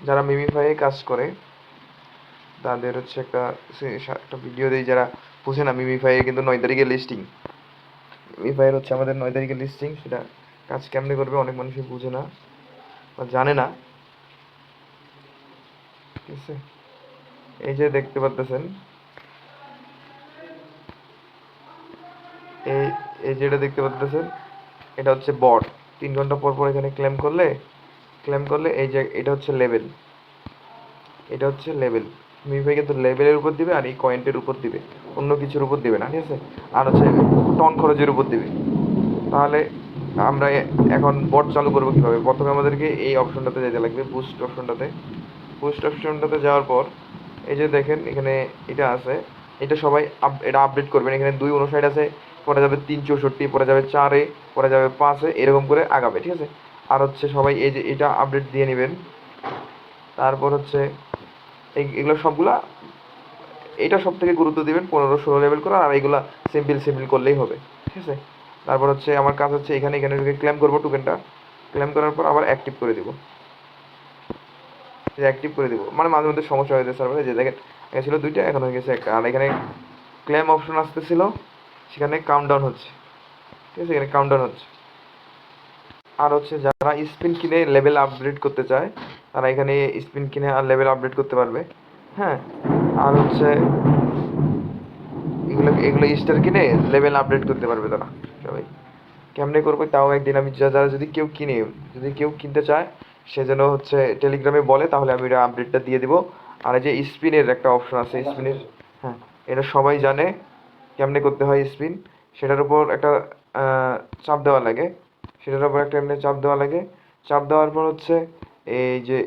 যারা মিমিফাইয়ে কাজ করে তাদের হচ্ছে একটা ভিডিও দিই, যারা বুঝে না মিমিফাইয়ে কিন্তু 9 তারিখে লিস্টিং। মিমিফাইয়ের হচ্ছে আমাদের 9 তারিখে লিস্টিং, সেটা কাজ কেমনে করবে অনেক মানুষই বুঝে না বা জানে না। ঠিক আছে, এই যে দেখতে পাচ্ছেন, এই এই যেটা দেখতে পাচ্ছেন এটা হচ্ছে বট। 3 ঘন্টা পর পর এখানে ক্লেম করলে এই যে এটা হচ্ছে লেভেল, এটা হচ্ছে লেভেল। মিমিফাই কিন্তু লেভেলের উপর দিবে আর এই কয়েন্টের উপর দিবে, অন্য কিছুর উপর দিবে না। ঠিক আছে, আর হচ্ছে টন খরচের উপর দিবে। তাহলে আমরা এখন বট চালু করবো কিভাবে? প্রথমে আমাদেরকে এই অপশনটাতে যেতে লাগবে, বুস্ট অপশনটাতে। বুস্ট অপশনটাতে যাওয়ার পর এই যে দেখেন এখানে এটা আছে, এটা সবাই এটা আপডেট করবেন। এখানে 259 আছে, পরে যাবে 364, পরে যাবে 4-এ, পরে যাবে 5-এ, এরকম করে আগাবে। ঠিক আছে, আর হচ্ছে সবাই এই যে এটা আপডেট দিয়ে নেবেন। তারপর হচ্ছে এগুলো সবগুলা, এটা সব থেকে গুরুত্ব দিবেন 15-16 লেভেল করা, আর এইগুলা সিম্পল করলেই হবে। ঠিক আছে, তারপর হচ্ছে আমার কাজ হচ্ছে এখানে ক্লেম করবো টোকেনটা। ক্লেম করার পর আবার অ্যাক্টিভ করে দিব, অ্যাক্টিভ করে দিব। মানে মাঝে মধ্যে সমস্যা হয়ে যায় সার্ভারে, যে দেখেন এখানে ছিল 2টা, এখন হয়ে গেছে 1টা। আর এখানে ক্লেম অপশন আসতেছিল, সেখানে কাউন্টডাউন হচ্ছে। ঠিক আছে, এখানে কাউন্টডাউন হচ্ছে। আর হচ্ছে যারা স্পিন কিনে লেভেল আপগ্রেড করতে চায়, তারা এখানে স্পিন কিনে আর লেভেল আপডেট করতে পারবে। হ্যাঁ, আর হচ্ছে এগুলো এগুলো স্টার কিনে লেভেল আপডেট করতে পারবে তারা সবাই। কেমনে করবে তাও একদিন আমি, যারা যদি কেউ কিনতে চায়, সে যেন হচ্ছে টেলিগ্রামে বলে, তাহলে আমি এটা আপডেটটা দিয়ে দিব। আর এই যে স্পিনের একটা অপশন আছে, স্পিনের, হ্যাঁ, এটা সবাই জানে কেমনে করতে হয় স্পিন। সেটার উপর একটা চাপ দেওয়া লাগে, সেটার উপর একটা এমনি চাপ দেওয়া লাগে। চাপ দেওয়ার পর হচ্ছে এই যে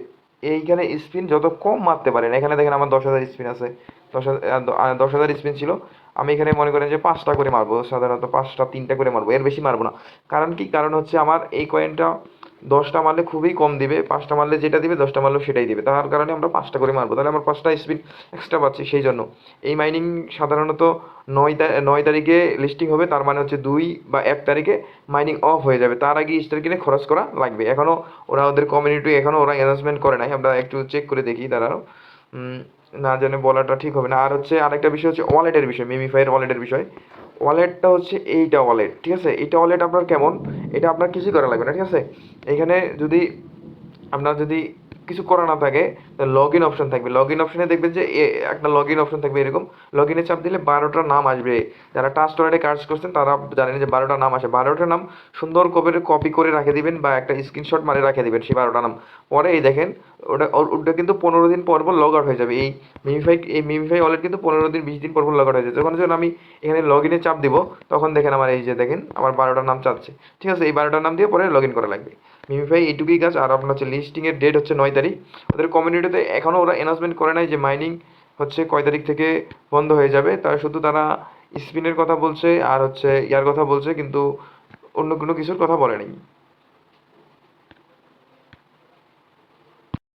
এইখানে স্পিন যত কম মারতে পারেন, এখানে দেখেন আমার 10,000 স্পিন আছে, 10,000 স্পিন ছিল। আমি এখানে মনে করেন যে 5টা করে মারবো, সাধারণত 5টা 3টা করে মারবো, এর বেশি মারবো না। কারণ কি, কারণ হচ্ছে আমার এই কয়েনটা 10টা মারলে খুবই কম দিবে, 5টা মারলে যেটা দিবে 10টা মারলেও সেটাই দিবে। তার কারণে আমরা 5টা করে মারবো, তাহলে আমার 5টা স্পিন এক্সট্রা পাচ্ছি। সেই জন্য এই মাইনিং সাধারণত 9 তারিখে লিস্টিং হবে, তার মানে হচ্ছে 2 বা 1 তারিখে মাইনিং অফ হয়ে যাবে। তার আগে স্টার কিনে খরচ করা লাগবে। এখনও ওদের কমিউনিটি এখনও ওরা অ্যানাউন্সমেন্ট করে নাই, আমরা একটু চেক করে দেখি দাঁড়াও। না জানে বলাটা ঠিক হবে না। আর হচ্ছে আরেকটা বিষয় হচ্ছে ওয়ালেটের বিষয়, মিমিফাইয়ের ওয়ালেটের বিষয়। ওয়ালেটটা হচ্ছে এইটা ওয়ালেট। ঠিক আছে, এইটা ওয়ালেট আপনার কেমন, এটা আপনার কিছুই করা লাগবে না। ঠিক আছে, এখানে যদি আপনার যদি কিছু করা না থাকে, লগ ইন অপশন থাকবে। লগ ইন অপশনে দেখবেন যে একটা লগ ইন অপশন থাকবে এরকম। লগ ইনে চাপ দিলে 12টা নাম আসবে। যারা ট্রাস্ট ওয়ালেটে কাজ করছেন তারা জানেন যে 12টা নাম আসে। 12টা নাম সুন্দর করে কপি করে রেখে দিবেন, বা একটা স্ক্রিনশট মারে রেখে দিবেন সেই 12টা নাম। পরে এই দেখেন ওটা কিন্তু 15 দিন পর পর লগ আউট হয়ে যাবে। এই মিমিফাই ওয়ালেট কিন্তু 15 দিন 20 দিন পর পর লগ আউট হয়ে যাবে। যখন আমি এখানে লগ ইনে চাপ দিব, তখন দেখেন আমার এই যে দেখেন আমার 12টা নাম চাচ্ছে। ঠিক আছে, এই 12টা নাম দিয়ে পরে লগ ইন করা লাগবে। মিমিফাই এইটুকুই কাজ। আর আপনার হচ্ছে লিস্টিংয়ের ডেট হচ্ছে 9 তারিখ। ওদের কমিউনিটিতে এখনও ওরা অ্যানাউন্সমেন্ট করে নাই যে মাইনিং হচ্ছে কয় তারিখ থেকে বন্ধ হয়ে যাবে। তারা স্পিনের কথা বলছে আর হচ্ছে ইয়ার কথা বলছে, কিন্তু অন্য কোনো কিছুর কথা বলে নাই।